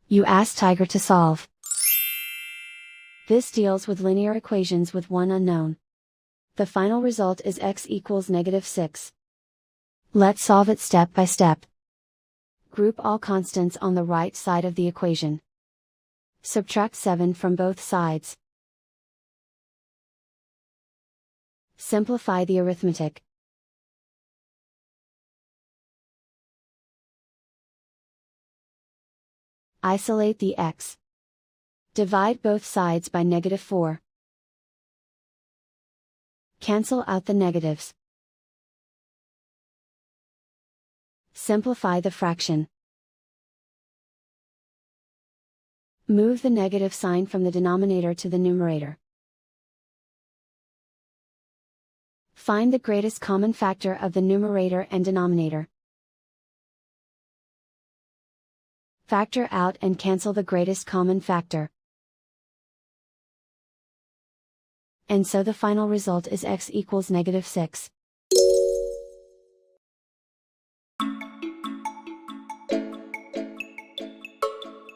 You ask Tiger to solve. This deals with linear equations with one unknown. The final result is x equals -6. Let's solve it step by step. Group all constants on the right side of the equation. Subtract 7 from both sides. Simplify the arithmetic. Isolate the x. Divide both sides by -4. Cancel out the negatives. Simplify the fraction. Move the negative sign from the denominator to the numerator. Find the greatest common factor of the numerator and denominator. Factor out and cancel the greatest common factor. And so the final result is x equals -6.